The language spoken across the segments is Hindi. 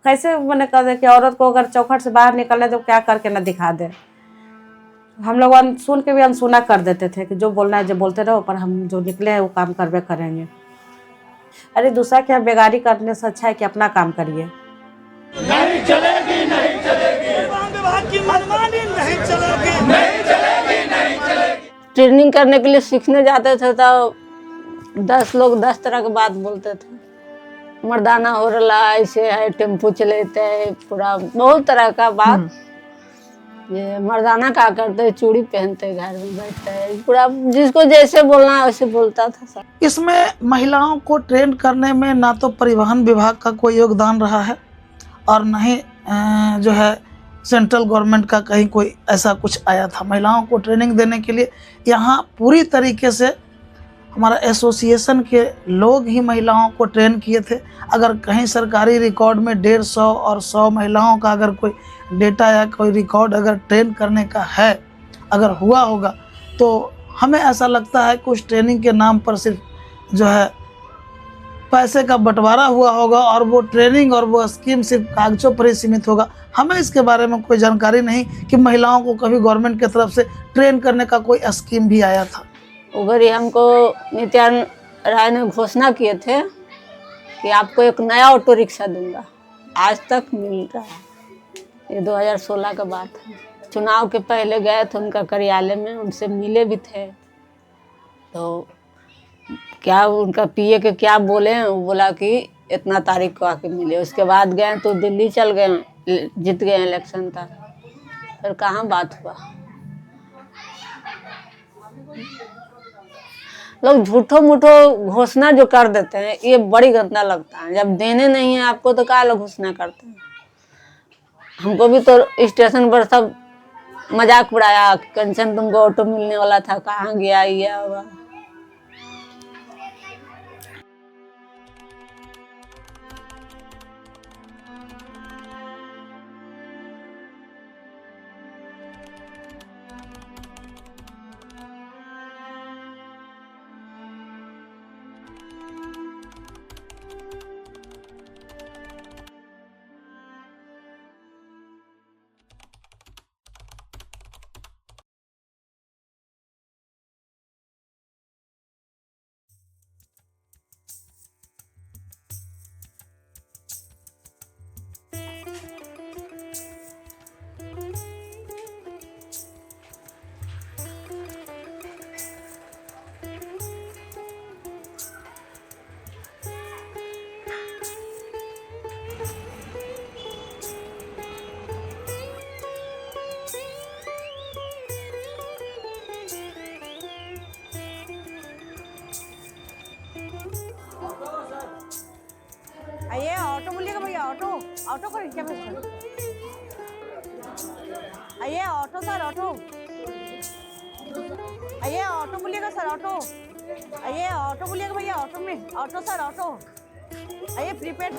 कैसे मैंने कह दे कि औरत को अगर चौखट से बाहर निकलने तो क्या करके ना दिखा दे। हम लोग सुन के भी अनसुना कर देते थे कि जो बोलना है जो बोलते रहो, पर हम जो निकले हैं वो काम करवे करेंगे। अरे दूसरा क्या बेगारी करने से अच्छा है कि अपना काम करिए। नहीं चलेगी, नहीं चलेगी, विभाग की मनमानी नहीं चलेगी, नहीं चलेगी, नहीं चलेगी। ट्रेनिंग करने के लिए सीखने जाते थे तो 10 लोग 10 तरह की बात बोलते थे। मर्दाना हो रहा ऐसे है, टेम्पू चलेते है, पूरा बहुत तरह का बात। ये मर्दाना क्या करते, चूड़ी पहनते, घर में बैठते है, पूरा जिसको जैसे बोलना है वैसे बोलता था सब। इसमें महिलाओं को ट्रेन करने में ना तो परिवहन विभाग का कोई योगदान रहा है और न ही जो है सेंट्रल गवर्नमेंट का कहीं कोई ऐसा कुछ आया था महिलाओं को ट्रेनिंग देने के लिए। यहाँ पूरी तरीके से हमारा एसोसिएशन के लोग ही महिलाओं को ट्रेन किए थे। अगर कहीं सरकारी रिकॉर्ड में 150 और 100 महिलाओं का अगर कोई डेटा या कोई रिकॉर्ड अगर ट्रेन करने का है, अगर हुआ होगा, तो हमें ऐसा लगता है कि उस ट्रेनिंग के नाम पर सिर्फ जो है पैसे का बंटवारा हुआ होगा और वो ट्रेनिंग और वो स्कीम सिर्फ कागजों पर ही सीमित होगा। हमें इसके बारे में कोई जानकारी नहीं कि महिलाओं को कभी गवर्नमेंट की तरफ से ट्रेन करने का कोई स्कीम भी आया था। उधर ही हमको नित्यानंद राय ने घोषणा किए थे कि आपको एक नया ऑटो रिक्शा दूंगा, आज तक मिल रहा है। ये 2016 का बात है। चुनाव के पहले गए थे उनका कार्यालय में, उनसे मिले भी थे, तो क्या उनका पीए के क्या बोले, वो बोला कि इतना तारीख को आके मिले। उसके बाद गए तो दिल्ली चल गए, जीत गए इलेक्शन तक, फिर कहाँ बात हुआ। लोग झूठो मूठो घोषणा जो कर देते हैं ये बड़ी गंदा लगता है। जब देने नहीं है आपको तो क्या लोग घोषणा करते हैं। हमको भी तो स्टेशन पर सब मजाक उड़ाया, कंचन तुमको ऑटो मिलने वाला था, कहाँ गया ये हुआ। आइए ऑटो बोलिएगा भैया, ऑटो ऑटो को रिक्शा में। आइए ऑटो सर, ऑटो आइए, ऑटो बोलिएगा सर, ऑटो आइए, ऑटो बोलिएगा भैया, ऑटो में ऑटो सर, ऑटो आइए, प्रीपेड।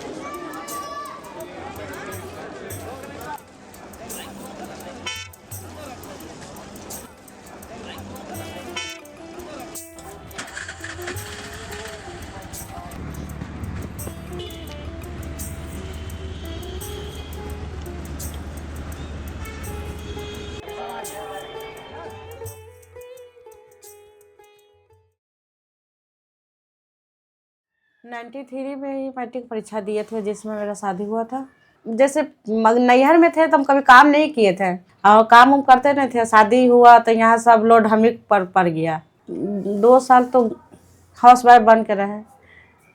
(93) में ही मैट्रिक परीक्षा दिए थे, जिसमें मेरा शादी हुआ था। जैसे नैहर में थे तो हम कभी काम नहीं किए थे और काम हम करते नहीं थे। शादी हुआ तो यहाँ सब लोड हम ही पर पड़ गया। 2 साल तो हाउस वाइफ बन के रहे।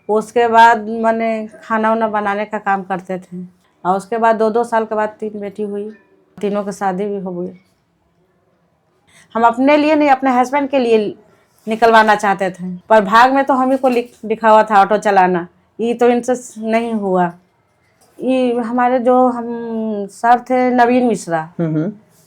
उसके बाद मैंने खाना वाना बनाने का काम करते थे और उसके बाद 2-2 साल के बाद 3 बेटी हुई, तीनों की शादी भी हो गई। हम अपने लिए नहीं, अपने हस्बैंड के लिए निकलवाना चाहते थे, पर भाग में तो हम ही को लिखा हुआ था ऑटो चलाना। ये तो इनसे नहीं हुआ। ये हमारे जो हम सर थे नवीन मिश्रा,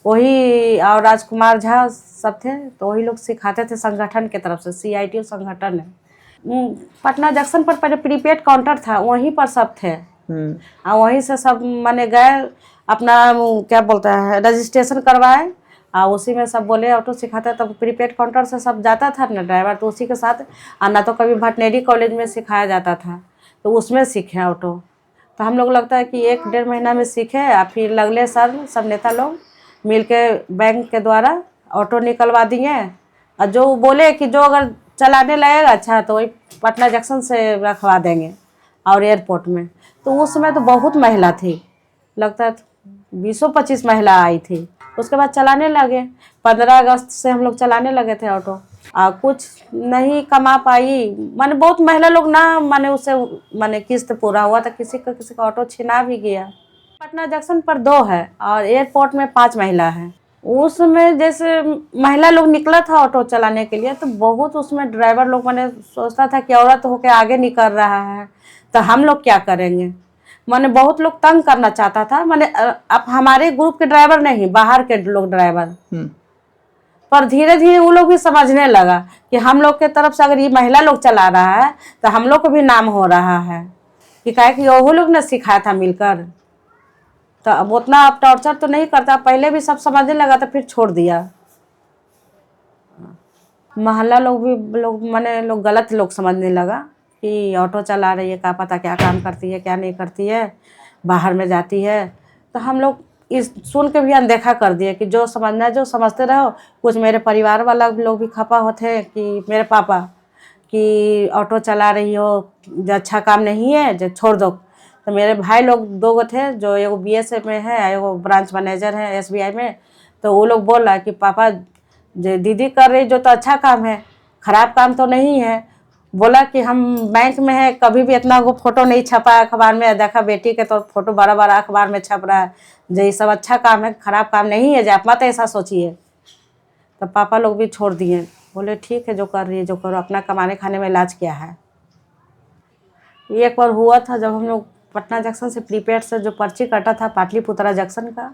वही और राजकुमार झा सब थे, तो वही लोग सिखाते थे संगठन की तरफ से। CITO संगठन है पटना जंक्शन पर पहले प्रीपेड काउंटर था, वहीं पर सब थे और वहीं से सब मैंने गए अपना क्या बोलता है रजिस्ट्रेशन करवाए और उसी में सब बोले ऑटो सिखाते। तब प्रीपेड काउंटर से सब जाता था ना ड्राइवर, तो उसी के साथ। और ना तो कभी भटनेरी कॉलेज में सिखाया जाता था, तो उसमें सीखे ऑटो। तो हम लोग लगता है कि 1-1.5 महीना में सीखे और फिर अगले साल सब नेता लोग मिल के बैंक के द्वारा ऑटो निकलवा दिए। और जो बोले कि जो अगर चलाने लगेगा अच्छा तो वही पटना जंक्शन से रखवा देंगे और एयरपोर्ट में। तो उस समय तो बहुत महिला थी, लगता है 20-25 महिला आई थी। उसके बाद चलाने लगे। 15 अगस्त से हम लोग चलाने लगे थे ऑटो। कुछ नहीं कमा पाई, माने बहुत महिला लोग ना, माने उससे माने किस्त पूरा हुआ तो किसी का ऑटो छिना भी गया। पटना जंक्शन पर 2 है और एयरपोर्ट में 5 महिला है। उसमें जैसे महिला लोग निकला था ऑटो चलाने के लिए तो बहुत उसमें ड्राइवर लोग माने सोचता था कि औरत होके आगे निकल रहा है तो हम लोग क्या करेंगे। माने बहुत लोग तंग करना चाहता था। माने अब हमारे ग्रुप के ड्राइवर नहीं, बाहर के लोग ड्राइवर। पर धीरे धीरे वो लोग भी समझने लगा कि हम लोग के तरफ से अगर ये महिला लोग चला रहा है तो हम लोग को भी नाम हो रहा है कि काहे कि वो लोग ने सिखाया था मिलकर। तो अब उतना अब टॉर्चर तो नहीं करता, पहले भी सब समझने लगा तो फिर छोड़ दिया। मोहल्ला लोग भी माने लोग गलत लोग समझने लगा कि ऑटो चला रही है, क्या पता क्या काम करती है क्या नहीं करती है, बाहर में जाती है। तो हम लोग इस सुन के भी अनदेखा कर दिए कि जो समझना है जो समझते रहो। कुछ मेरे परिवार वाला लोग भी खपा होते हैं कि मेरे पापा कि ऑटो चला रही हो, जो अच्छा काम नहीं है जो छोड़ दो। तो मेरे भाई लोग 2 थे, जो एगो BSF में है, एगो ब्रांच मैनेजर है SBI में। तो वो लोग बोल रहा है कि पापा जो दीदी कर रही जो तो अच्छा काम है, खराब काम तो नहीं है। बोला कि हम बैंक में है, कभी भी इतना वो फोटो नहीं छपा अखबार में, देखा बेटी के तो फोटो बड़ा बड़ा अखबार में छप रहा है, जो ये सब अच्छा काम है खराब काम नहीं है, जो आप मत ऐसा सोचिए। तो पापा लोग भी छोड़ दिए, बोले ठीक है जो कर रही है जो करो, अपना कमाने खाने में इलाज क्या है। एक बार हुआ था जब हम लोग पटना जंक्शन से प्रीपेड से जो पर्ची कटा था पाटलिपुत्रा जंक्शन का,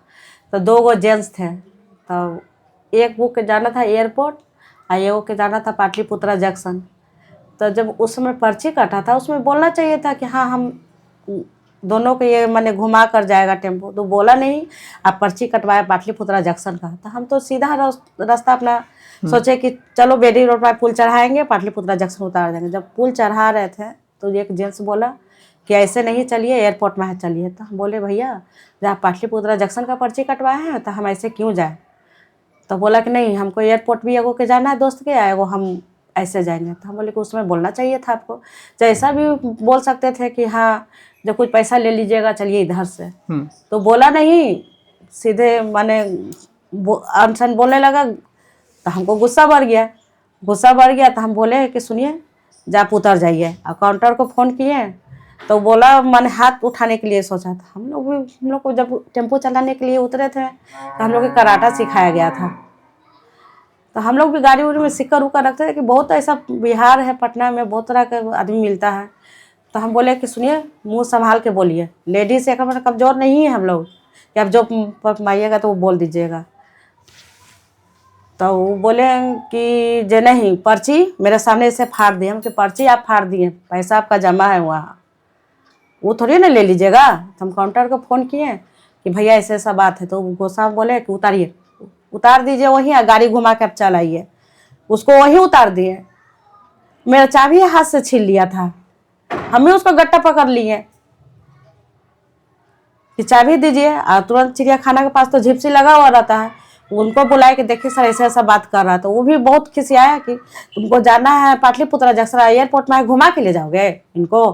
तो 2 जेंट्स थे। तो एक वो के जाना था एयरपोर्ट और एक के जाना था पाटलिपुत्रा जंक्शन। तो जब उस समय पर्ची कटा था उसमें बोलना चाहिए था कि हाँ हम दोनों को ये मैंने घुमा कर जाएगा टेम्पो, तो बोला नहीं, आप पर्ची कटवाया पाटलिपुत्रा जंक्शन का। तो हम तो सीधा रास्ता अपना सोचे कि चलो बेडी रोड पर पुल चढ़ाएंगे, पाटलिपुत्रा जंक्शन उतार देंगे। जब पुल चढ़ा रहे थे तो एक जेंट्स बोला कि ऐसे नहीं चलिए, एयरपोर्ट में चलिए। तो हम बोले भैया जब आप पाटलिपुत्रा जंक्शन का पर्ची कटवाए हैं तो हम ऐसे क्यों जाए। तो बोला कि नहीं हमको एयरपोर्ट भी एगो के जाना है दोस्त के, एगो हम ऐसे जाएंगे। तो हम बोले कि उसमें बोलना चाहिए था आपको, जैसा भी बोल सकते थे कि हाँ जब कुछ पैसा ले लीजिएगा चलिए इधर से। तो बोला नहीं, सीधे माने अनसन बोलने लगा। तो हमको गुस्सा बढ़ गया तो हम बोले कि सुनिए जब आप उतर जाइए। और काउंटर को फ़ोन किए तो बोला, मैंने हाथ उठाने के लिए सोचा था। हम लोग को जब टेम्पो चलाने के लिए उतरे थे तो हम लोग को कराटा सिखाया गया था। तो हम लोग भी गाड़ी उड़ी में सिक्कर उक्कर रखते थे कि बहुत ऐसा बिहार है पटना में बहुत तरह का आदमी मिलता है। तो हम बोले कि सुनिए मुंह संभाल के बोलिए, लेडीज एक मतलब कमज़ोर नहीं है हम लोग कि आप जो माइएगा तो वो बोल दीजिएगा। तो वो बोले कि जे नहीं पर्ची मेरे सामने से फाड़ दिए। हम कि पर्ची आप फाड़ दिए, पैसा आपका जमा है वहाँ, वो थोड़ी ना ले लीजिएगा। तो हम काउंटर को फ़ोन किए कि भैया ऐसे ऐसा बात है। तो गोसा बोले कि उतारिए, उतार दीजिए वहीं, गाड़ी घुमा के आप चलाइए। उसको वहीं उतार दिए। मेरा चाबी हाथ से छीन लिया था, हम ही उसको गट्टा पकड़ लिए कि चाबी दीजिए। और तुरंत चिड़ियाखाना के पास तो जिप्सी लगा हुआ रहता है, उनको बुलाए कि देखिए सर ऐसा ऐसा बात कर रहा। तो वो भी बहुत खिसियाया कि तुमको जाना है पाटलिपुत्रा जंक्शन, एयरपोर्ट में घुमा के ले जाओगे इनको,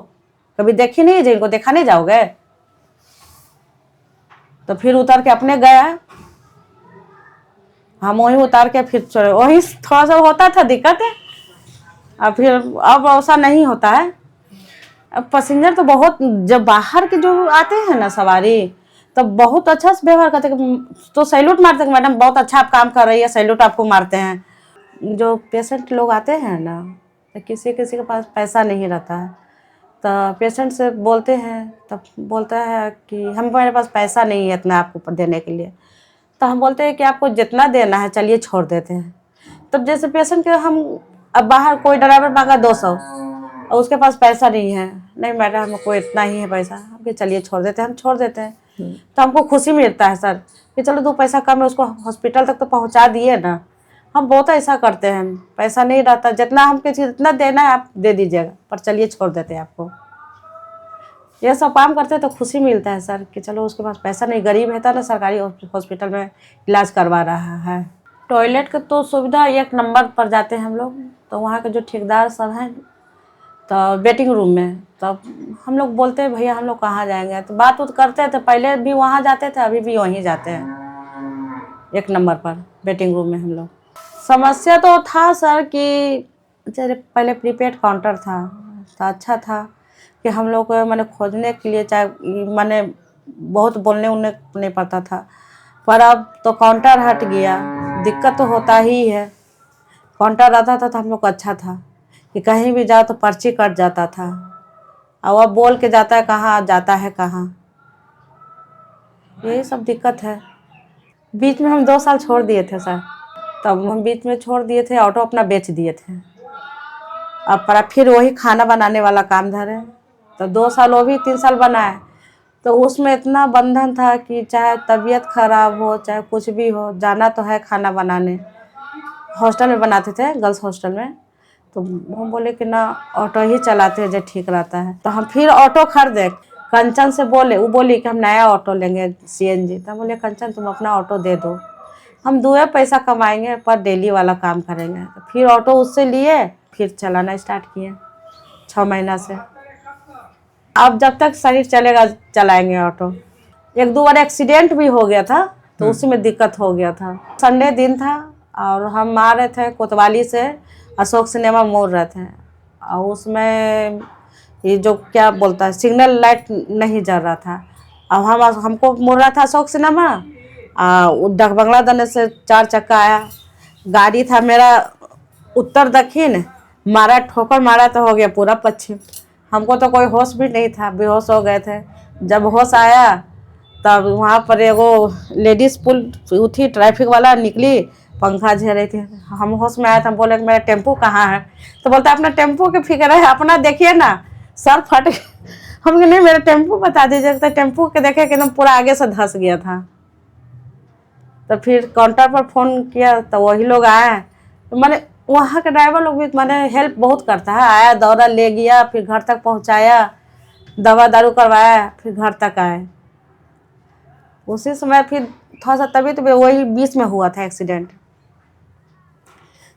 कभी देखी नहीं है इनको देखा नहीं जाओगे। तो फिर उतर के अपने गया, हम वहीं उतार के फिर चले। वहीं थोड़ा सा होता था दिक्कत है, और फिर अब ऐसा नहीं होता है। अब पैसेंजर तो बहुत, जब बाहर के जो आते हैं ना सवारी तो बहुत अच्छा से व्यवहार करते हैं, तो सैल्यूट मारते हैं, मैडम बहुत अच्छा आप काम कर रही है, सैल्यूट आपको मारते हैं। जो पेशेंट लोग आते हैं ना तो किसी के पास पैसा नहीं रहता है, तो पेशेंट से बोलते हैं तब बोलता है कि हमारे पास पैसा नहीं है इतना आपको देने के लिए। तो हम बोलते हैं कि आपको जितना देना है चलिए छोड़ देते हैं। तब जैसे पेशेंट के हम अब बाहर कोई ड्राइवर मांगा 200 और उसके पास पैसा नहीं है, नहीं मैडम हमको इतना ही है पैसा, हम चलिए छोड़ देते हैं, हम छोड़ देते हैं। तो हमको खुशी मिलता है सर कि चलो 2 पैसा कम है, उसको हॉस्पिटल तक तो पहुंचा दिए ना। हम बहुत ऐसा करते हैं, पैसा नहीं रहता, जितना हमको जितना देना है आप दे दीजिएगा, पर चलिए छोड़ देते हैं आपको। ये सब काम करते तो खुशी मिलता है सर कि चलो उसके पास पैसा नहीं, गरीब है ना, सरकारी हॉस्पिटल में इलाज करवा रहा है। टॉयलेट की तो सुविधा 1 नंबर पर जाते हैं हम लोग। तो वहाँ के जो ठेकेदार सब हैं तो वेटिंग रूम में, तब हम लोग बोलते हैं भैया हम लोग कहाँ जाएंगे, तो बात उत करते थे। पहले भी वहाँ जाते थे, अभी भी वहीं जाते हैं 1 नंबर पर वेटिंग रूम में हम लोग। समस्या तो था सर कि जैसे पहले प्रीपेड काउंटर था तो अच्छा था कि हम लोग को मैंने खोजने के लिए चाहे मैंने बहुत बोलने उलने नहीं पड़ता था। पर अब तो काउंटर हट गया, दिक्कत तो होता ही है। काउंटर रहता था तो हम लोग को अच्छा था कि कहीं भी जाओ तो पर्ची कट जाता था, और अब बोल के जाता है कहाँ जाता है कहाँ, यही सब दिक्कत है। बीच में हम 2 साल छोड़ दिए थे सर, तब हम बीच में छोड़ दिए थे, ऑटो अपना बेच दिए थे। अब पर फिर वही खाना बनाने वाला काम धरे, तो 2 साल वो भी 3 साल बनाए। तो उसमें इतना बंधन था कि चाहे तबीयत खराब हो चाहे कुछ भी हो, जाना तो है खाना बनाने। हॉस्टल में बनाते थे, गर्ल्स हॉस्टल में। तो हम बोले कि ना ऑटो ही चलाते हैं जो ठीक रहता है। तो हम फिर ऑटो खरीदे, कंचन से बोले, वो बोली कि हम नया ऑटो लेंगे CNG। तो हम बोले कंचन तुम अपना ऑटो दे दो, हम 2 पैसा कमाएंगे पर डेली वाला काम करेंगे। तो फिर ऑटो उससे लिए, फिर चलाना स्टार्ट किए 6 महीना से। अब जब तक शरीर चलेगा चलाएंगे ऑटो। 1-2 बार एक्सीडेंट भी हो गया था तो उसी में दिक्कत हो गया था। संडे दिन था और हम आ रहे थे कोतवाली से, अशोक सिनेमा मोड़ रहे थे, और उसमें ये जो क्या बोलता है सिग्नल लाइट नहीं जल रहा था। अब हमको मुड़ रहा था अशोक सिनेमा, डक बंगला दने से 4 चक्का आया, गाड़ी था मेरा उत्तर दक्षिण, मारा ठोकर मारा तो हो गया पूरा पश्चिम। हमको तो कोई होश भी नहीं था, बेहोश हो गए थे। जब होश आया तब वहाँ पर एगो लेडीज़ पुल उठी, ट्रैफिक वाला निकली, पंखा झेल रही थी। हम होश में आया था, हम बोले मेरा टेम्पू कहाँ है, तो बोलता अपना टेम्पू की फिक्र है, अपना देखिए ना, सर फट गया। हम नहीं मेरा टेम्पू बता दीजिए, तो टेम्पू के देखे कि एकदम पूरा आगे से धंस गया था। तो फिर काउंटर पर फ़ोन किया तो वही लोग आए। तो मैंने वहाँ के ड्राइवर लोग भी मैंने हेल्प बहुत करता है, आया दौरा ले गया, फिर घर तक पहुँचाया, दवा दारू करवाया, फिर घर तक आए। उसी समय फिर थोड़ा सा तबीयत वही बीच में हुआ था एक्सीडेंट,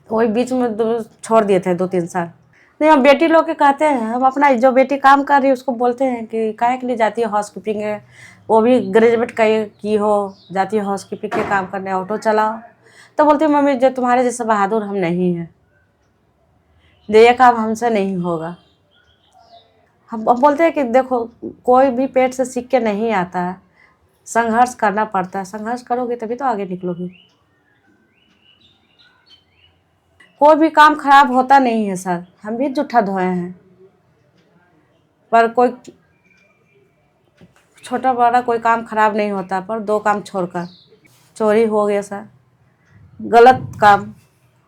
तो वही बीच में छोड़ दिए थे 2-3 साल। नहीं हम बेटी लोग के कहते हैं, हम अपना जो बेटी काम कर रही है उसको बोलते हैं कि काहे के लिए जाती है हाउसकीपिंग है, वो भी ग्रेजुएट की हो, जाती है हाउसकीपिंग के काम करने, ऑटो चलाओ। तो बोलती है मम्मी जो तुम्हारे जैसे बहादुर हम नहीं हैं, ये काम हमसे नहीं होगा। हम बोलते हैं कि देखो कोई भी पेट से सीख के नहीं आता है, संघर्ष करना पड़ता है, संघर्ष करोगे तभी तो आगे निकलोगे। कोई भी काम खराब होता नहीं है सर, हम भी जूठा धोए हैं, पर कोई छोटा बड़ा कोई काम खराब नहीं होता। पर 2 काम छोड़कर चोरी हो गया सर, गलत काम,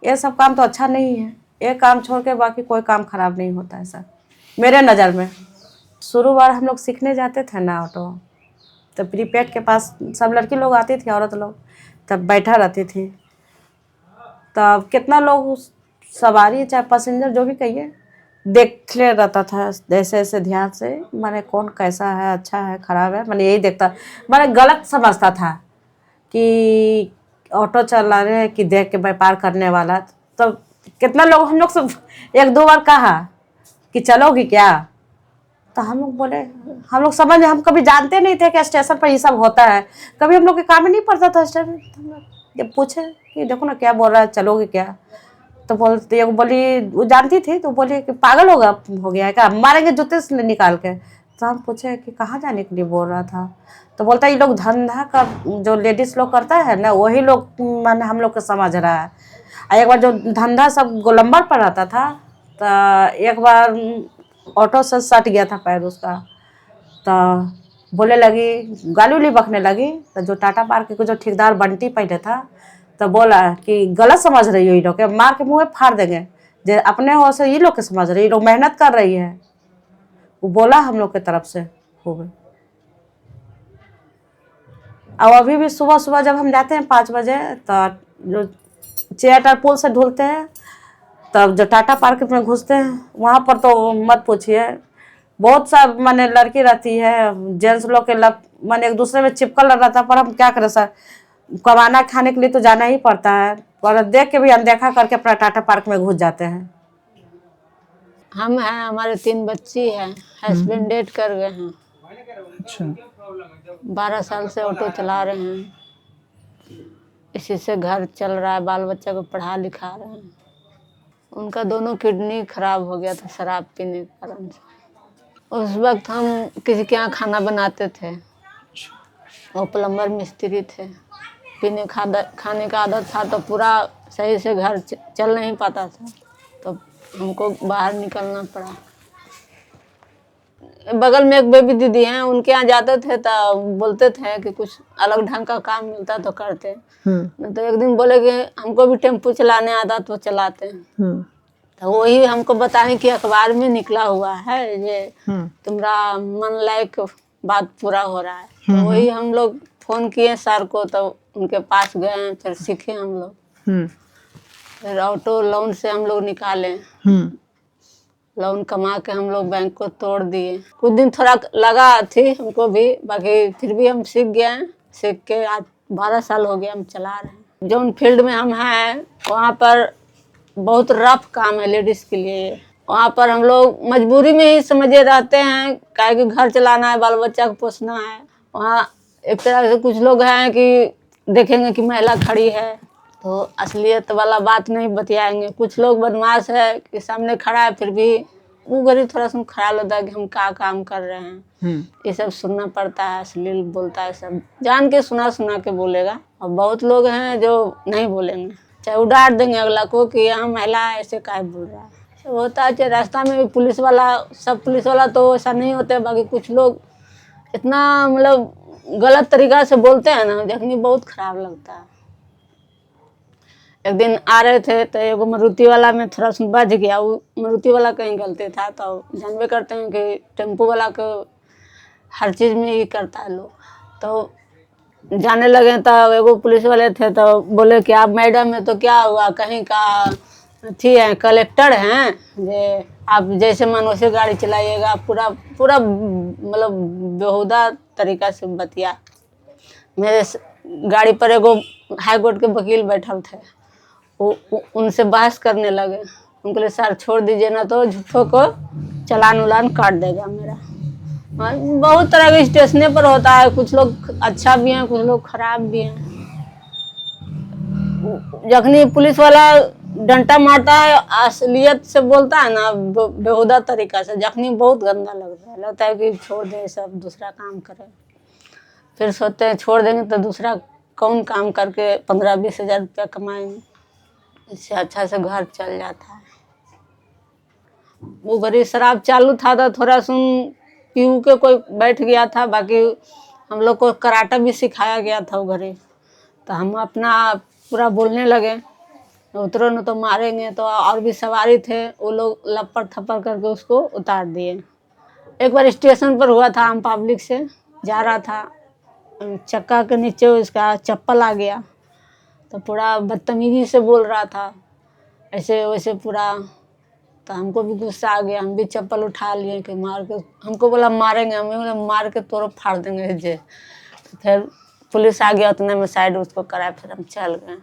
ये सब काम तो अच्छा नहीं है। एक काम छोड़ के बाकी कोई काम खराब नहीं होता है सर मेरे नज़र में। शुरू बार हम लोग सीखने जाते थे ना ऑटो, तो प्रीपेड के पास सब लड़की लोग आती थी, औरत लोग, तब बैठा रहती थी। तब कितना लोग सवारी चाहे पैसेंजर जो भी कहिए देख ले रहता था ऐसे ऐसे ध्यान से, माने कौन कैसा है, अच्छा है खराब है, मैंने यही देखता, मैंने गलत समझता था कि ऑटो चला रहे हैं कि देख के व्यापार करने वाला। तो कितना लोग हम लोग से 1-2 बार कहा कि चलोगी क्या, तो हम लोग बोले, हम लोग समझ, हम कभी जानते नहीं थे कि स्टेशन पर ये सब होता है, कभी हम लोग के काम में नहीं पड़ता था स्टेशन। हम लोग जब पूछे कि देखो ना क्या बोल रहा है, चलोगे क्या, तो बोलती बोली वो जानती थी, तो बोली कि पागल हो गया है क्या, मारेंगे जूते से निकाल के। तो हम पूछे कि कहाँ जाने के लिए बोल रहा था, तो बोलता ये लोग धंधा का जो लेडीज़ लोग करता है ना वही लोग माने हम लोग को समझ रहा है। एक बार जो धंधा सब गोलंबर पर रहता था, तो एक बार ऑटो से सट गया था पैर उसका, तो बोले लगी, गाली उली बकने लगी। तो जो टाटा पार्क के जो ठेकेदार बंटी पहले था, तो बोला कि गलत समझ रही हो, ये लोग के मार के मुँह फाड़ देंगे, जो अपने हो से ये लोग के समझ रही, ये लोग मेहनत कर रही है। वो बोला हम लोग के तरफ से हो गए। और अभी भी सुबह सुबह जब हम जाते हैं 5 बजे, तो जो चेयर पुल से ढूलते हैं, तब जो टाटा पार्क में घुसते हैं वहाँ पर तो मत पूछिए, बहुत सब माने लड़की रहती है, जेंट्स लोग के माने एक दूसरे में चिपकल रहता है, पर हम क्या करें सर, कमाना खाने के लिए तो जाना ही पड़ता है, पर देख के भी अनदेखा करके अपना टाटा पार्क में घुस जाते हैं। हम हैं, हमारे 3 बच्ची हैं, हस्बैंड डेट कर गए हैं। अच्छा। 12 साल से ऑटो चला रहे हैं, इसी से घर चल रहा है, बाल बच्चा को पढ़ा लिखा रहे हैं। उनका दोनों किडनी खराब हो गया था शराब पीने के कारण से। उस वक्त हम किसी के यहाँ खाना बनाते थे, वो प्लम्बर मिस्त्री थे, खाने का आदत था, तो पूरा सही से घर चल नहीं पाता था, तो हमको बाहर निकलना पड़ा। बगल में एक बेबी दीदी हैं, उनके यहाँ जाते थे तो बोलते थे कि कुछ अलग ढंग का काम मिलता तो करते। तो एक दिन बोले कि हमको भी टेम्पो चलाने आता तो चलाते हैं। तो वही हमको बताएं कि अखबार में निकला हुआ है ये तुम्हारा मन लायक बात पूरा हो रहा है। तो वही हम लोग फोन किए सर को, तो उनके पास गए, फिर सीखे हम लोग। फिर ऑटो लोन से हम लोग निकाले, लोन कमा के हम लोग बैंक को तोड़ दिए। कुछ दिन थोड़ा लगा थी हमको भी, बाकी फिर भी हम सीख गए। सीख के आज 12 साल हो गए हम चला रहे हैं। जो फील्ड में हम हैं वहाँ पर बहुत रफ काम है लेडीज़ के लिए। वहाँ पर हम लोग मजबूरी में ही समझे रहते हैं, काहे कि घर चलाना है, बाल बच्चा को पोसना है। वहाँ एक तरह से कुछ लोग हैं कि देखेंगे कि महिला खड़ी है तो असलियत वाला बात नहीं बतियाएंगे। कुछ लोग बदमाश है कि सामने खड़ा है, फिर भी वो गरीब थोड़ा सा ख्याल होता है कि हम क्या काम कर रहे हैं। ये सब सुनना पड़ता है, अश्लील बोलता है, सब जान के सुना के बोलेगा। और बहुत लोग हैं जो नहीं बोलेंगे, चाहे उड़ाड़ देंगे अगला को कि यहाँ महिला ऐसे काहे बोल रहा है। सब होता है, चाहे रास्ता में भी पुलिस वाला, सब पुलिस वाला तो ऐसा नहीं होते, बाकी कुछ लोग इतना मतलब गलत तरीका से बोलते हैं ना, देखने बहुत खराब लगता है। एक दिन आ रहे थे तो एगो मारुति वाला में थोड़ा सा बच गया, वो मारुति वाला कहीं गलती था। तो जानबे करते हैं कि टेम्पो वाला को हर चीज़ में ये करता है लोग। तो जाने लगे तो एगो पुलिस वाले थे, तो बोले कि आप मैडम है तो क्या हुआ, कहीं का थी है कलेक्टर हैं, जे आप जैसे मन वैसे गाड़ी चलाइएगा। पूरा मतलब बेहुदा तरीका से बतिया। मेरे गाड़ी पर एगो हाई कोर्ट के वकील बैठल थे, उनसे बहस करने लगे। उनको लिए सर छोड़ दीजिए ना तो झूठों को चालान उलान काट देगा मेरा। बहुत तरह के स्टेशन पर होता है, कुछ लोग अच्छा भी हैं, कुछ लोग खराब भी हैं। जखनी पुलिस वाला डंटा मारता है, असलियत से बोलता है ना, बेहुदा तरीका से, जखनी बहुत गंदा लगता है कि छोड़ दें सब, दूसरा काम करें। फिर सोचते हैं छोड़ देंगे तो दूसरा कौन काम करके 15-20 हज़ार रुपया कमाएंगे, इससे अच्छा से घर चल जाता है। वो घड़ी शराब चालू था तो थोड़ा सुन पीऊ के कोई बैठ गया था, बाकी हम लोग को कराटा भी सिखाया गया था वो घड़ी। तो हम अपना पूरा बोलने लगे, उतरो न तो मारेंगे। तो और भी सवारी थे, वो लोग लपड़ थप्पड़ करके उसको उतार दिए। एक बार स्टेशन पर हुआ था, हम पब्लिक से जा रहा था, चक्का के नीचे उसका चप्पल आ गया, तो पूरा बदतमीजी से बोल रहा था ऐसे वैसे पूरा। तो हमको भी गुस्सा आ गया, हम भी चप्पल उठा लिए कि मार के, हमको बोला मारेंगे, हमें बोला मार के तोड़ फाड़ देंगे जे। तो फिर पुलिस आ गया, उतने में साइड उसको कराया, फिर हम चल गए।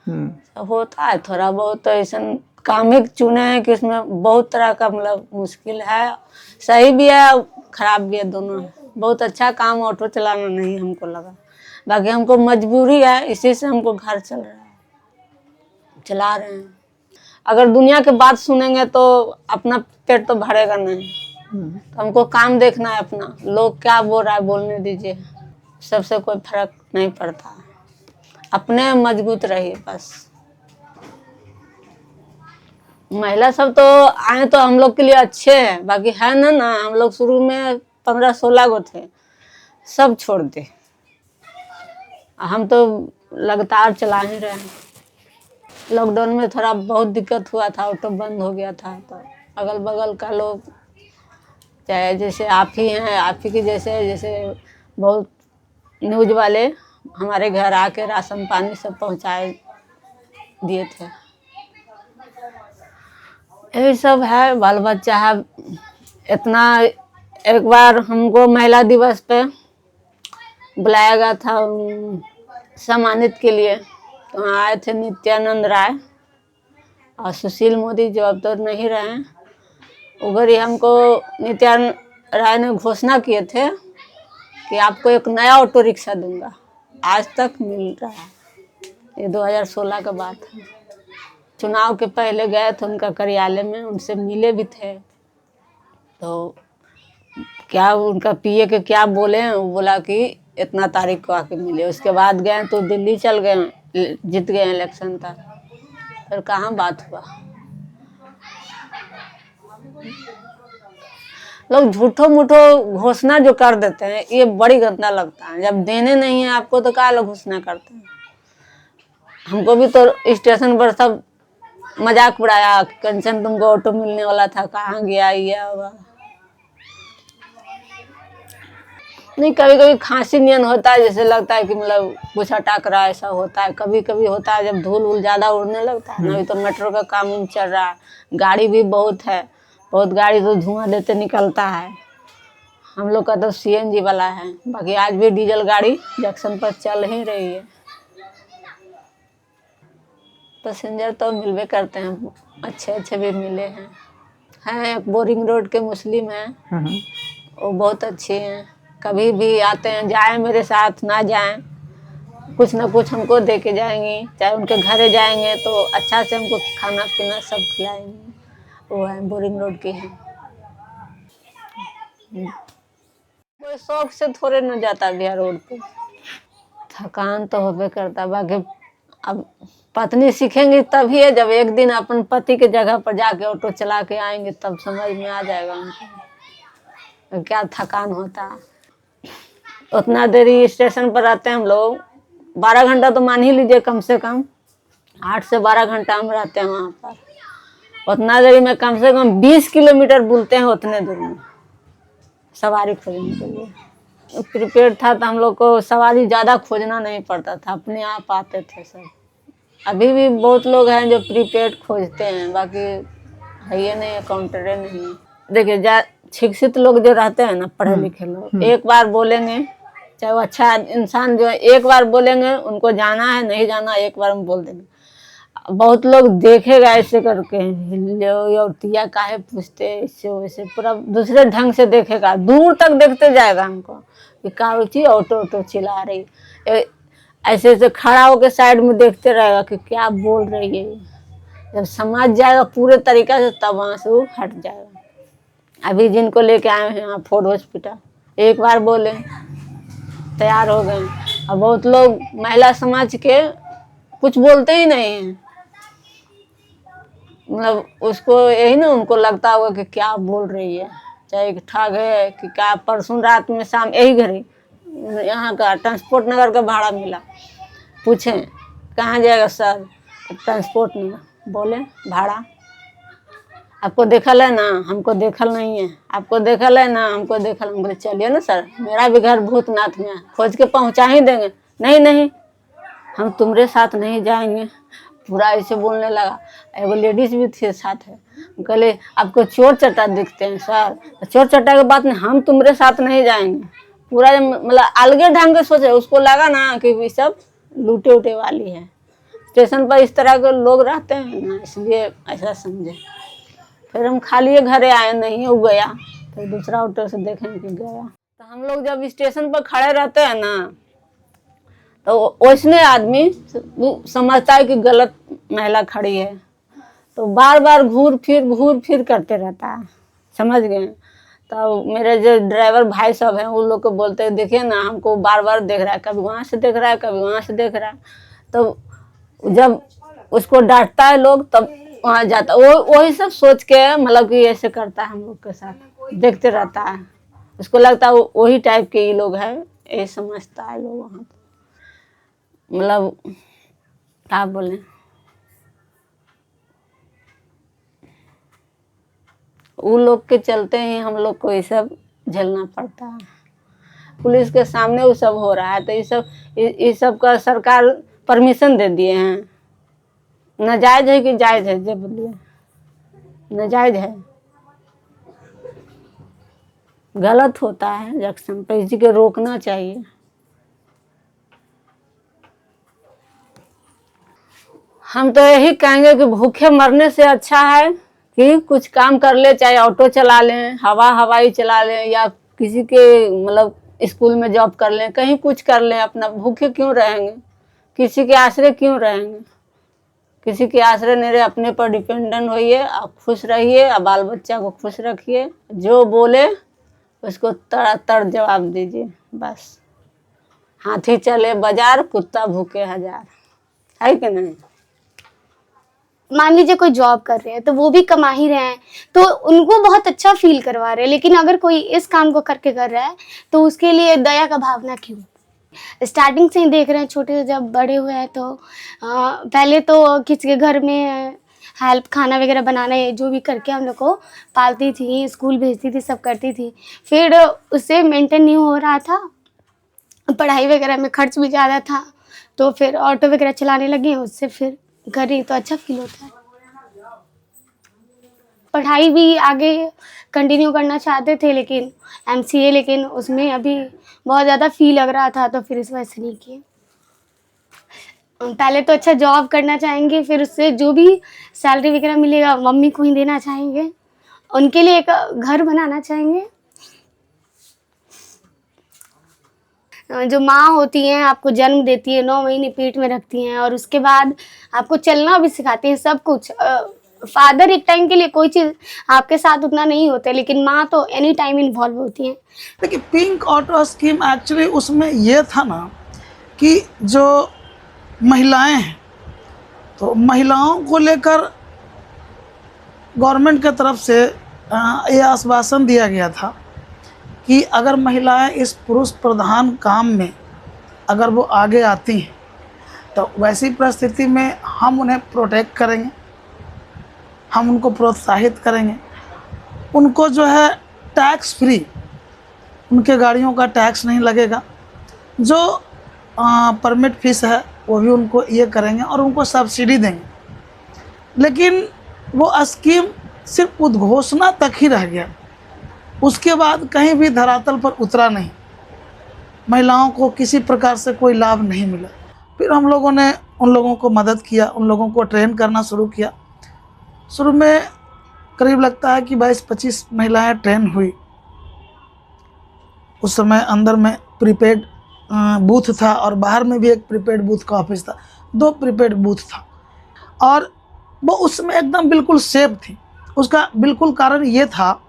सब होता है थोड़ा बहुत, तो ऐसा काम ही चुने हैं कि इसमें बहुत तरह का मतलब मुश्किल है, सही भी है खराब भी है, दोनों है। बहुत अच्छा काम ऑटो चलाना नहीं हमको लगा, बाकी हमको मजबूरी है, इसी से हमको घर चल रहा है, चला रहे हैं। अगर दुनिया की बात सुनेंगे तो अपना पेट तो भरेगा नहीं, तो हमको काम देखना है अपना। लोग क्या बोल रहा है बोलने दीजिए, सबसे कोई फर्क नहीं पड़ता, अपने मजबूत रहिए बस। महिला सब तो आए तो हम लोग के लिए अच्छे हैं, बाकी है ना हम लोग शुरू में 15-16 गो थे, सब छोड़ दे। हम तो लगातार चला ही रहे हैं। लॉकडाउन में थोड़ा बहुत दिक्कत हुआ था, ऑटो बंद हो गया था, तो अगल बगल का लोग, चाहे जैसे आप ही हैं, आप ही की जैसे बहुत न्यूज वाले हमारे घर आके राशन पानी सब पहुंचाए दिए थे। यही सब है, बाल बच्चा है, इतना एक बार हमको महिला दिवस पे बुलाया गया था सम्मानित के लिए, तो वहाँ आए थे नित्यानंद राय और सुशील मोदी, जो अब तो नहीं रहे हैं। उधर ही हमको नित्यानंद राय ने घोषणा किए थे कि आपको एक नया ऑटो रिक्शा दूंगा, आज तक मिल रहा है। ये 2016 का बात है। चुनाव के पहले गए थे उनका कार्यालय में, उनसे मिले भी थे, तो क्या उनका पीए के क्या बोले, वो बोला कि इतना तारीख को आके मिले। उसके बाद गए तो दिल्ली चल गए, जीत गए इलेक्शन तक, फिर कहाँ बात हुआ। लोग झूठो मूठो घोषणा जो कर देते हैं, ये बड़ी गंदा लगता है। जब देने नहीं है आपको तो क्या लोग घोषणा करते हैं। हमको भी तो स्टेशन पर सब मजाक उड़ाया, कंचन तुमको ऑटो मिलने वाला था, कहाँ गया ये होगा। नहीं, कभी कभी खांसी नियन होता है, जैसे लगता है कि मतलब कुछ अटक रहा है, ऐसा होता है। कभी कभी होता है जब धूल वूल ज्यादा उड़ने लगता है। अभी तो मेट्रो का काम चल रहा है, गाड़ी भी बहुत है, बहुत गाड़ी तो धुआं देते निकलता है। हम लोग का तो सीएनजी वाला है, बाकी आज भी डीजल गाड़ी जंक्शन पर चल ही रही है। पैसेंजर तो मिलवे करते हैं, अच्छे अच्छे भी मिले हैं। एक बोरिंग रोड के मुस्लिम हैं, वो बहुत अच्छे हैं। कभी भी आते हैं, जाए मेरे साथ ना जाएं, कुछ ना कुछ हमको दे के जाएंगी। चाहे उनके घरे जाएंगे तो अच्छा से हमको खाना पीना सब खिलाएंगे। वो है बोरिंग रोड की है। कोई शौक से थोड़े न जाता बिहार रोड पे, थकान तो होबे करता। बाकी अब पत्नी सीखेंगी तभी है, जब एक दिन अपन पति के जगह पर जाके ऑटो चला के आएंगे तब समझ में आ जाएगा उनको क्या थकान होता है। उतना देरी स्टेशन पर रहते हैं हम लोग, 12 घंटा तो मान ही लीजिए, कम से कम 8 से 12 घंटा हम रहते हैं वहाँ पर। उतना देरी में कम से कम 20 किलोमीटर बुलते हैं, उतने दूर में सवारी खोजने के लिए। प्रीपेड था तो हम लोग को सवारी ज़्यादा खोजना नहीं पड़ता था, अपने आप आते थे सब। अभी भी बहुत लोग हैं जो प्रीपेड खोजते हैं, बाकी है ये नहीं, काउंटरे नहीं। देखिए शिक्षित लोग जो रहते हैं ना, पढ़े लिखे लोग, एक बार बोलेंगे, चाहे वो अच्छा इंसान जो है, एक बार बोलेंगे, उनको जाना है नहीं जाना एक बार हम बोल देंगे। बहुत लोग देखेगा ऐसे करके, औरतिया काहे पूछते इससे वैसे, पूरा दूसरे ढंग से देखेगा, दूर तक देखते जाएगा हमको कि क्या चीज ऑटो ऑटो चिल्ला रही, ऐसे ऐसे खड़ा होकर साइड में देखते रहेगा कि क्या बोल रही है। जब समझ जाएगा पूरे तरीका से तब वहाँ से वो हट जाएगा। अभी जिनको लेके आए हैं यहाँ फोर्ड हॉस्पिटल, एक बार बोले तैयार हो गए। और बहुत लोग महिला समाज के कुछ बोलते ही नहीं हैं, मतलब उसको यही ना, उनको लगता होगा कि क्या बोल रही है। चाहे ठग है कि क्या, परसों रात में शाम यही घड़ी यहाँ का ट्रांसपोर्ट नगर का भाड़ा मिला, पूछें कहाँ जाएगा सर, ट्रांसपोर्ट नगर, बोले भाड़ा आपको देखल है ना, हमको देखल नहीं है, आपको देखल है ना, हमको देखल। हम बोले चलिए ना सर, मेरा भी घर भूतनाथ में है, खोज के पहुँचा ही देंगे। नहीं नहीं, हम तुम्हारे साथ नहीं जाएंगे, पूरा ऐसे बोलने लगा। एगो लेडीज भी थे साथ है, कहले आपको चोर चट्टा दिखते हैं सर, चोर चट्टा के बात नहीं, हम तुम्हारे साथ नहीं जाएंगे। पूरा मतलब अलगे ढंग के सोचे, उसको लगा ना कि ये सब लूटे उटे वाली है। स्टेशन पर इस तरह के लोग रहते हैं ना, इसलिए ऐसा समझे। फिर हम खाली घरे आए, नहीं हो गया, फिर दूसरा ऑटो से देखें कि गया। तो हम लोग जब स्टेशन पर खड़े रहते हैं ना, तो वैसने आदमी समझता है कि गलत महिला खड़ी है, तो बार बार घूर फिर करते रहता है, समझ गए। तो मेरे जो ड्राइवर भाई सब हैं, उन लोग को बोलते हैं देखिए ना, हमको बार बार देख रहा है, कभी वहाँ से देख रहा है, कभी वहाँ से देख रहा है। तो जब उसको डांटता है लोग, तब वहाँ जाता, वो वही सब सोच के मतलब कि ऐसे करता है हम लोग के साथ, देखते रहता है। उसको लगता है वही टाइप के ये लोग हैं, ये समझता है लोग वहाँ। मतलब क्या बोले, वो लोग के चलते ही हम लोग को ये सब झेलना पड़ता है। पुलिस के सामने वो सब हो रहा है, तो ये सब का सरकार परमिशन दे दिए हैं। नाजायज है कि जायज है, जब बोलिए नाजायज है। गलत होता है जंक्शन पे, इसी को रोकना चाहिए। हम तो यही कहेंगे कि भूखे मरने से अच्छा है कि कुछ काम कर ले, चाहे ऑटो चला लें, हवाई चला लें, या किसी के मतलब स्कूल में जॉब कर लें, कहीं कुछ कर लें। अपना भूखे क्यों रहेंगे, किसी के आश्रय क्यों रहेंगे? किसी के आश्रय नहीं रहे, अपने पर डिपेंडेंट होइए, आप खुश रहिए और बाल बच्चा को खुश रखिए। जो बोले उसको तड़ातड़ जवाब दीजिए बस। हाथी चले बाजार, कुत्ता भूखे हजार, है कि नहीं? मान लीजिए कोई जॉब कर रहे हैं तो वो भी कमा ही रहे हैं, तो उनको बहुत अच्छा फील करवा रहे हैं। लेकिन अगर कोई इस काम को करके कर रहा है तो उसके लिए दया का भावना क्यों? स्टार्टिंग से ही देख रहे हैं, छोटे से जब बड़े हुए हैं तो पहले तो किसी के घर में हेल्प, खाना वगैरह बनाना, जो भी करके हम लोग को पालती थी, स्कूल भेजती थी, सब करती थी। फिर उससे मेंटेन नहीं हो रहा था, पढ़ाई वगैरह में खर्च भी ज़्यादा था, तो फिर ऑटो वगैरह चलाने लगी, उससे फिर घर ही तो अच्छा फील होता है। पढ़ाई भी आगे कंटिन्यू करना चाहते थे, लेकिन MCA, लेकिन उसमें अभी बहुत ज़्यादा फी लग रहा था, तो फिर इस वजह से नहीं किए। पहले तो अच्छा जॉब करना चाहेंगे, फिर उससे जो भी सैलरी वगैरह मिलेगा मम्मी को ही देना चाहेंगे, उनके लिए एक घर बनाना चाहेंगे। जो माँ होती हैं, आपको जन्म देती है, 9 महीने पेट में रखती हैं, और उसके बाद आपको चलना भी सिखाती है, सब कुछ। फादर एक टाइम के लिए कोई चीज़ आपके साथ उतना नहीं होते, लेकिन माँ तो एनी टाइम इन्वॉल्व होती हैं। देखिए, पिंक ऑटो स्कीम एक्चुअली उसमें ये था ना कि जो महिलाएं हैं, तो महिलाओं को लेकर गवर्नमेंट की तरफ से ये आश्वासन दिया गया था कि अगर महिलाएं इस पुरुष प्रधान काम में अगर वो आगे आती हैं तो वैसी परिस्थिति में हम उन्हें प्रोटेक्ट करेंगे, हम उनको प्रोत्साहित करेंगे, उनको जो है टैक्स फ्री, उनके गाड़ियों का टैक्स नहीं लगेगा, जो परमिट फीस है वो भी उनको ये करेंगे और उनको सब्सिडी देंगे। लेकिन वो स्कीम सिर्फ उद्घोषणा तक ही रह गया, उसके बाद कहीं भी धरातल पर उतरा नहीं, महिलाओं को किसी प्रकार से कोई लाभ नहीं मिला। फिर हम लोगों ने उन लोगों को मदद किया, उन लोगों को ट्रेन करना शुरू किया। शुरू में करीब लगता है कि 22-25 महिलाएं ट्रेन हुई। उस समय अंदर में प्रीपेड बूथ था और बाहर में भी एक प्रीपेड बूथ का ऑफिस था, 2 प्रीपेड बूथ था, और वो उसमें एकदम बिल्कुल सेफ थी। उसका बिल्कुल कारण ये था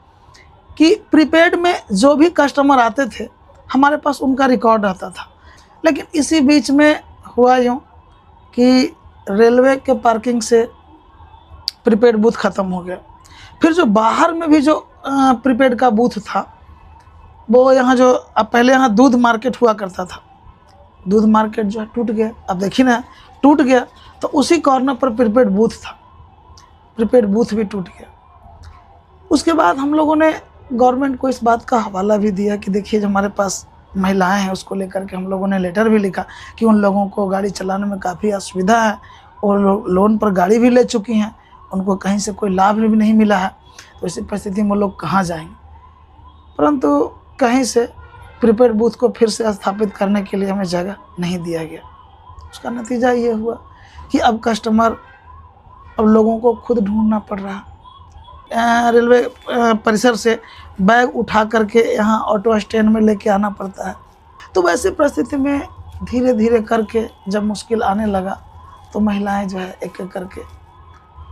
कि प्रीपेड में जो भी कस्टमर आते थे हमारे पास उनका रिकॉर्ड रहता था। लेकिन इसी बीच में हुआ यूँ कि रेलवे के पार्किंग से प्रीपेड बूथ ख़त्म हो गया। फिर जो बाहर में भी जो प्रीपेड का बूथ था, वो यहाँ जो अब पहले यहाँ दूध मार्केट हुआ करता था, दूध मार्केट जो है टूट गया। अब देखिए ना, टूट गया तो उसी कॉर्नर पर प्रीपेड बूथ था, प्रीपेड बूथ भी टूट गया। उसके बाद हम लोगों ने गवर्नमेंट को इस बात का हवाला भी दिया कि देखिए, जो हमारे पास महिलाएं हैं उसको लेकर के हम लोगों ने लेटर भी लिखा कि उन लोगों को गाड़ी चलाने में काफ़ी असुविधा है और लोन पर गाड़ी भी ले चुकी हैं, उनको कहीं से कोई लाभ भी नहीं मिला है, तो इसी परिस्थिति में वो लोग कहाँ जाएंगे। परंतु कहीं से प्रीपेड बूथ को फिर से स्थापित करने के लिए हमें जगह नहीं दिया गया। उसका नतीजा ये हुआ कि अब कस्टमर, अब लोगों को खुद ढूंढना पड़ रहा। रेलवे परिसर से बैग उठा करके यहाँ ऑटो स्टैंड में लेके आना पड़ता है। तो वैसी परिस्थिति में धीरे धीरे करके जब मुश्किल आने लगा तो महिलाएं जो है एक एक करके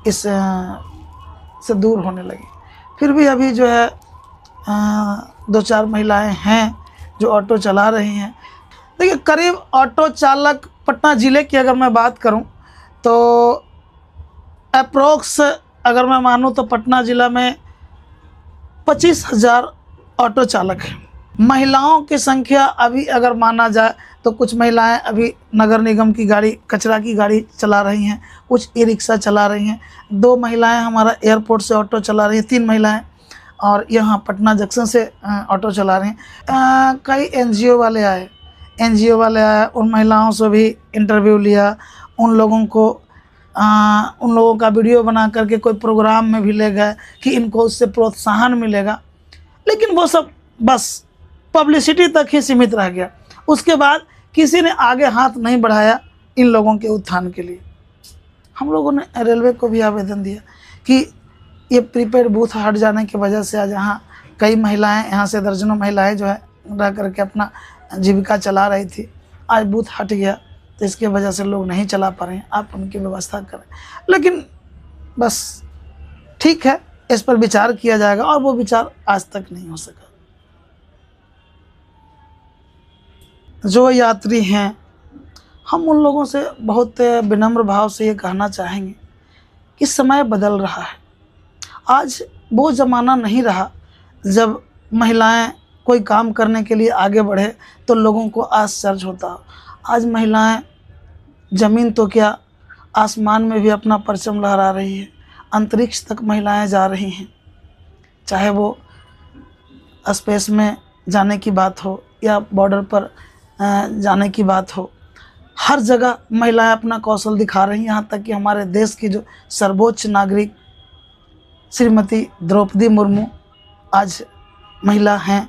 इस से दूर होने लगी। फिर भी अभी जो है 2-4 महिलाएं हैं जो ऑटो चला रही हैं। देखिए, करीब ऑटो चालक पटना ज़िले की अगर मैं बात करूं तो अप्रोक्स अगर मैं मानूं तो पटना ज़िला में 25,000 ऑटो चालक हैं। महिलाओं की संख्या अभी अगर माना जाए तो कुछ महिलाएं अभी नगर निगम की गाड़ी, कचरा की गाड़ी चला रही हैं, कुछ ई रिक्शा चला रही हैं, 2 महिलाएं हमारा एयरपोर्ट से ऑटो चला रही हैं, 3 महिलाएं, और यहाँ पटना जंक्शन से ऑटो चला रही हैं। कई NGO वाले आए, उन महिलाओं से भी इंटरव्यू लिया, उन लोगों का वीडियो बना करके कोई प्रोग्राम में भी ले गए कि इनको उससे प्रोत्साहन मिलेगा। लेकिन वो सब बस पब्लिसिटी तक ही सीमित रह गया। उसके बाद किसी ने आगे हाथ नहीं बढ़ाया इन लोगों के उत्थान के लिए। हम लोगों ने रेलवे को भी आवेदन दिया कि ये प्रीपेड बूथ हट जाने की वजह से आज यहाँ कई महिलाएं, यहाँ से दर्जनों महिलाएं जो है रह करके अपना जीविका चला रही थी, आज बूथ हट गया तो इसके वजह से लोग नहीं चला पा रहे हैं, आप उनकी व्यवस्था करें। लेकिन बस ठीक है, इस पर विचार किया जाएगा और वो विचार आज तक नहीं हो सका। जो यात्री हैं, हम उन लोगों से बहुत विनम्र भाव से ये कहना चाहेंगे कि समय बदल रहा है। आज वो ज़माना नहीं रहा जब महिलाएं कोई काम करने के लिए आगे बढ़े तो लोगों को आश्चर्य होता हो। आज महिलाएं ज़मीन तो क्या, आसमान में भी अपना परचम लहरा रही है, अंतरिक्ष तक महिलाएं जा रही हैं। चाहे वो स्पेस में जाने की बात हो या बॉर्डर पर जाने की बात हो, हर जगह महिलाएं अपना कौशल दिखा रही हैं। यहाँ तक कि हमारे देश की जो सर्वोच्च नागरिक श्रीमती द्रौपदी मुर्मू आज महिला हैं।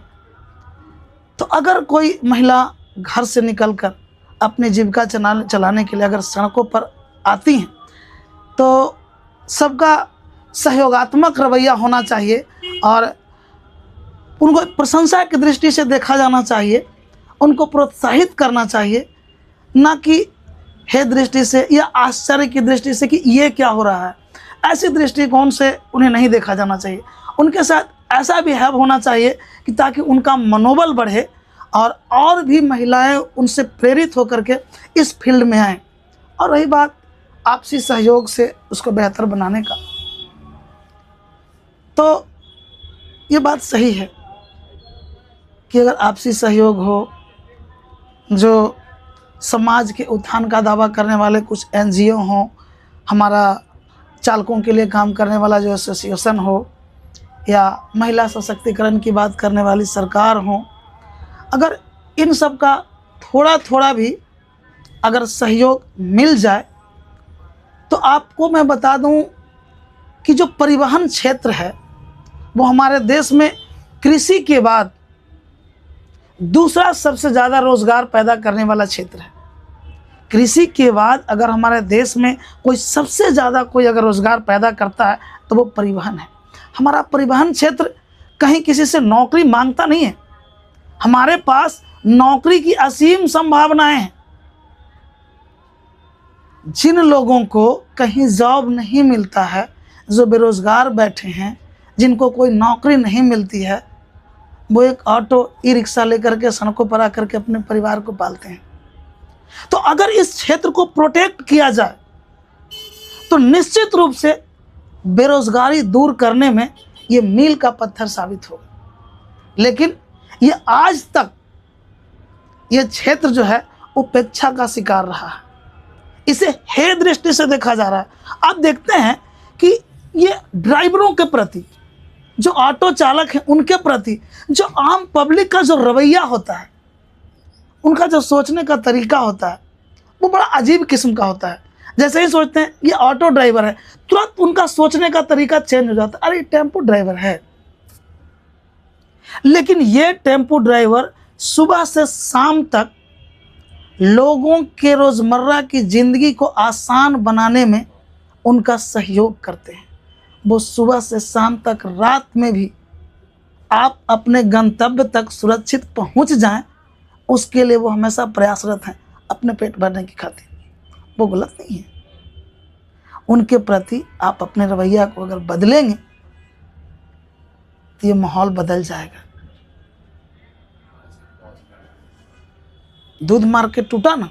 तो अगर कोई महिला घर से निकलकर अपनी जीविका चलाने के लिए अगर सड़कों पर आती हैं तो सबका सहयोगात्मक रवैया होना चाहिए और उनको प्रशंसा की दृष्टि से देखा जाना चाहिए, उनको प्रोत्साहित करना चाहिए, ना कि हे दृष्टि से या आश्चर्य की दृष्टि से कि ये क्या हो रहा है। ऐसी दृष्टिकोण से उन्हें नहीं देखा जाना चाहिए। उनके साथ ऐसा बिहेव होना चाहिए कि ताकि उनका मनोबल बढ़े और भी महिलाएं उनसे प्रेरित होकर के इस फील्ड में आएँ। और रही बात आपसी सहयोग से उसको बेहतर बनाने का, तो ये बात सही है कि अगर आपसी सहयोग हो, जो समाज के उत्थान का दावा करने वाले कुछ NGO हों, हमारा चालकों के लिए काम करने वाला जो एसोसिएशन हो, या महिला सशक्तिकरण की बात करने वाली सरकार हो, अगर इन सब का थोड़ा थोड़ा भी अगर सहयोग मिल जाए तो आपको मैं बता दूं कि जो परिवहन क्षेत्र है वो हमारे देश में कृषि के बाद दूसरा सबसे ज़्यादा रोज़गार पैदा करने वाला क्षेत्र है। कृषि के बाद अगर हमारे देश में कोई सबसे ज़्यादा कोई अगर रोज़गार पैदा करता है तो वो परिवहन है। हमारा परिवहन क्षेत्र कहीं किसी से नौकरी मांगता नहीं है। हमारे पास नौकरी की असीम संभावनाएं हैं। जिन लोगों को कहीं जॉब नहीं मिलता है, जो बेरोज़गार बैठे हैं, जिनको कोई नौकरी नहीं मिलती है, वो एक ऑटो ई रिक्शा लेकर के सड़कों पर आकर के अपने परिवार को पालते हैं। तो अगर इस क्षेत्र को प्रोटेक्ट किया जाए तो निश्चित रूप से बेरोजगारी दूर करने में ये मील का पत्थर साबित होगा। लेकिन ये आज तक ये क्षेत्र जो है उपेक्षा का शिकार रहा है, इसे हे दृष्टि से देखा जा रहा है। आप देखते हैं कि ये ड्राइवरों के प्रति, जो ऑटो चालक हैं उनके प्रति, जो आम पब्लिक का जो रवैया होता है, उनका जो सोचने का तरीका होता है, वो बड़ा अजीब किस्म का होता है। जैसे ही सोचते हैं ये ऑटो ड्राइवर है, तुरंत उनका सोचने का तरीका चेंज हो जाता है, अरे टेम्पो ड्राइवर है। लेकिन ये टेम्पो ड्राइवर सुबह से शाम तक लोगों के रोज़मर्रा की ज़िंदगी को आसान बनाने में उनका सहयोग करते हैं। वो सुबह से शाम तक, रात में भी आप अपने गंतव्य तक सुरक्षित पहुंच जाएं, उसके लिए वो हमेशा प्रयासरत हैं अपने पेट भरने की खातिर। वो गलत नहीं है। उनके प्रति आप अपने रवैया को अगर बदलेंगे तो ये माहौल बदल जाएगा। दूध मार्केट टूटा ना,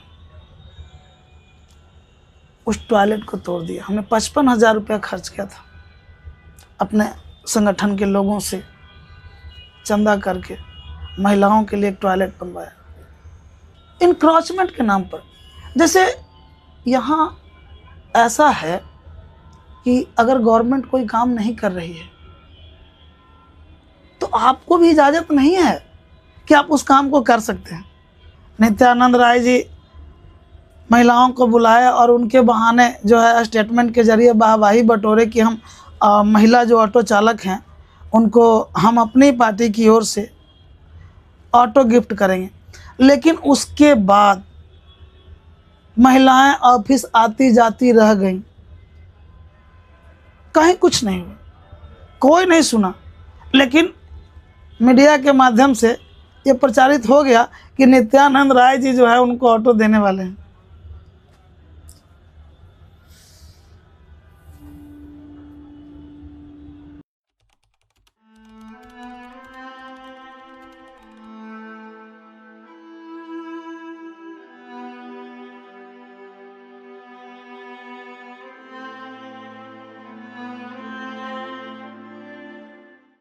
उस टॉयलेट को तोड़ दिया। हमने 55,000 रुपया खर्च किया था, अपने संगठन के लोगों से चंदा करके महिलाओं के लिए एक टॉयलेट बनवाया, इंक्रोचमेंट के नाम पर। जैसे यहाँ ऐसा है कि अगर गवर्नमेंट कोई काम नहीं कर रही है तो आपको भी इजाज़त नहीं है कि आप उस काम को कर सकते हैं। नित्यानंद राय जी महिलाओं को बुलाए और उनके बहाने जो है स्टेटमेंट के जरिए वाहवाही बटोरे कि हम महिला जो ऑटो चालक हैं उनको हम अपनी पार्टी की ओर से ऑटो गिफ्ट करेंगे। लेकिन उसके बाद महिलाएं ऑफिस आती जाती रह गईं, कहीं कुछ नहीं हुआ, कोई नहीं सुना। लेकिन मीडिया के माध्यम से ये प्रचारित हो गया कि नित्यानंद राय जी जो है उनको ऑटो देने वाले हैं।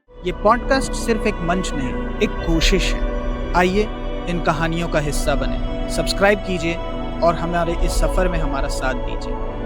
ये पॉडकास्ट सिर्फ एक मंच नहीं, एक कोशिश है। आइए इन कहानियों का हिस्सा बने, सब्सक्राइब कीजिए और हमारे इस सफ़र में हमारा साथ दीजिए।